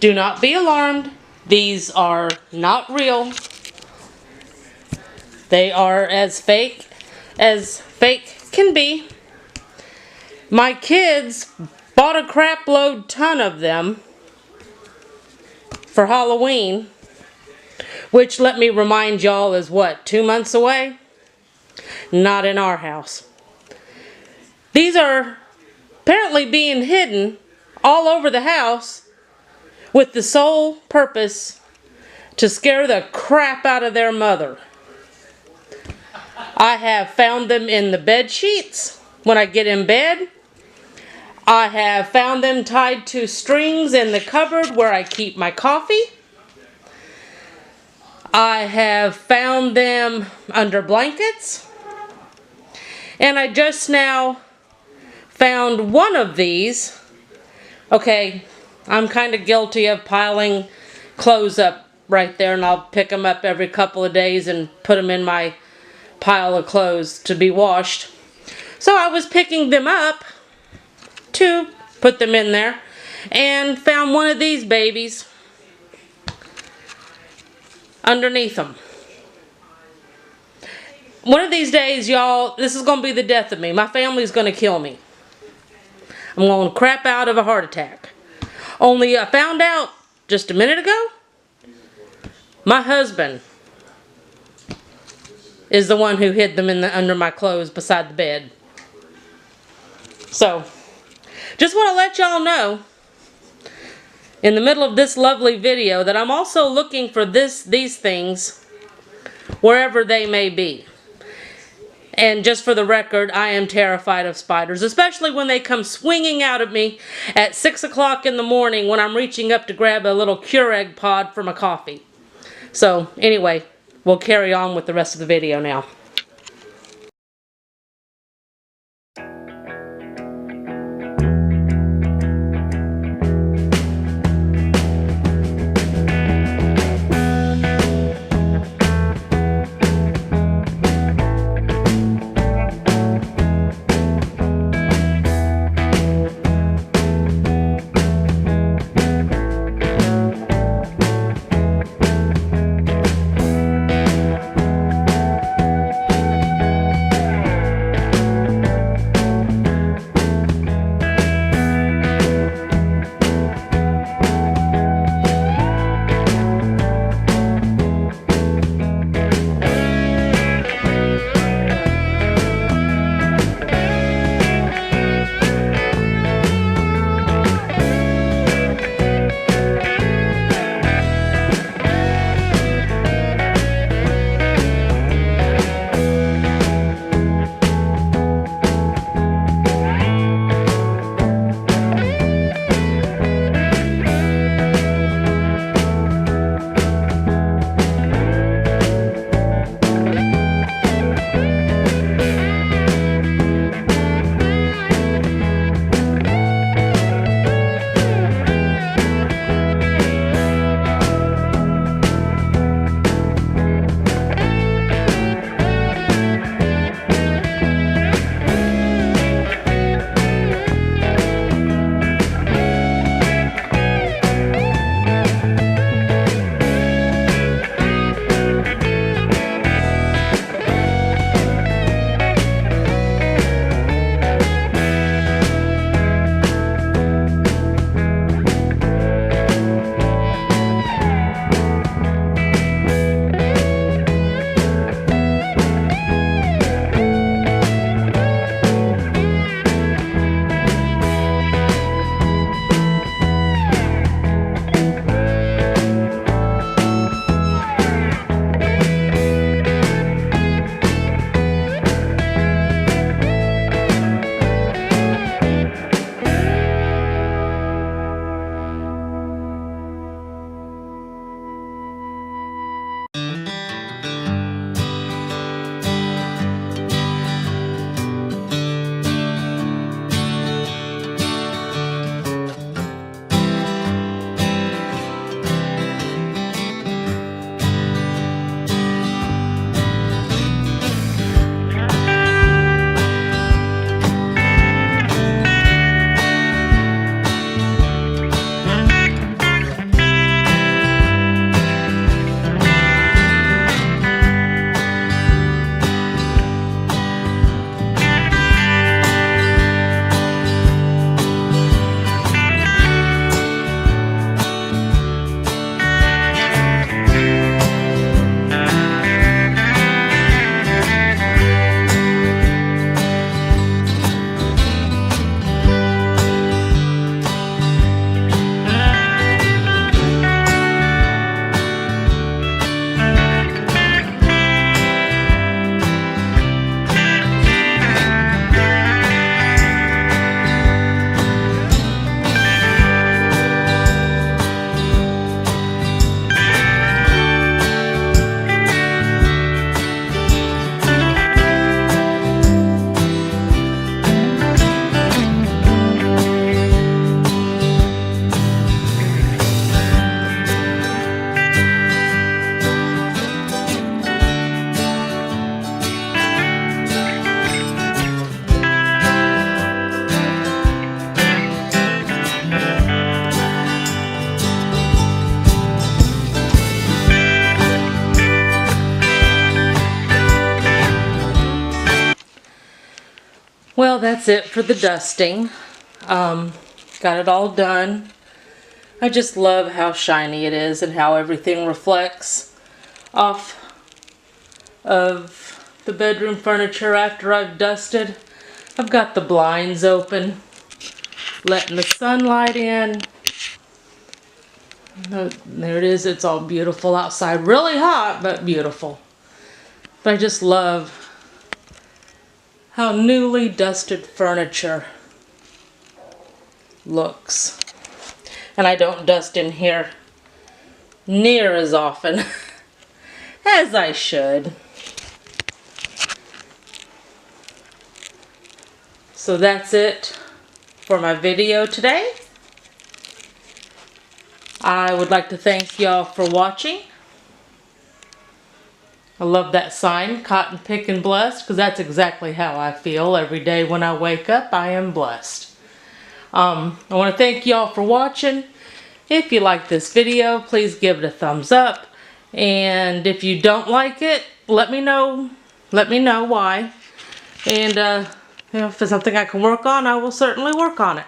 Do not be alarmed. These are not real. They are as fake can be. My kids bought a crap load ton of them for Halloween, which, let me remind y'all, is what, 2 months away? Not in our house. These are apparently being hidden all over the house with the sole purpose to scare the crap out of their mother. I have found them in the bed sheets when I get in bed. I have found them tied to strings in the cupboard where I keep my coffee. I have found them under blankets. And I just now found one of these. Okay, I'm kind of guilty of piling clothes up right there, and I'll pick them up every couple of days and put them in my pile of clothes to be washed. So I was picking them up to put them in there and found one of these babies underneath them. One of these days, y'all, this is going to be the death of me. My family's going to kill me. I'm going to crap out of a heart attack. Only I found out just a minute ago, my husband is the one who hid them under my clothes beside the bed. So, just want to let y'all know, in the middle of this lovely video, that I'm also looking for these things wherever they may be. And just for the record, I am terrified of spiders, especially when they come swinging out at me at 6 o'clock in the morning when I'm reaching up to grab a little Keurig pod for my coffee. So, anyway, we'll carry on with the rest of the video now. that's it for the dusting. Got it all done. I just love how shiny it is and how everything reflects off of the bedroom furniture after I've dusted. I've got the blinds open, letting the sunlight in. There it is. It's all beautiful outside. Really hot, but beautiful. But I just love how newly dusted furniture looks. And I don't dust in here near as often as I should. So that's it for my video today. I would like to thank y'all for watching. I love that sign, Cotton Pickin' Blessed, because that's exactly how I feel every day when I wake up. I am blessed. I want to thank y'all for watching. If you like this video, please give it a thumbs up. And if you don't like it, let me know. Let me know why. And if it's something I can work on, I will certainly work on it.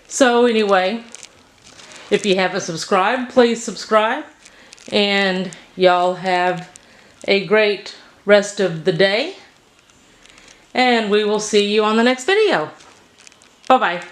So anyway, if you haven't subscribed, please subscribe. And y'all have a great rest of the day. And we will see you on the next video. Bye-bye.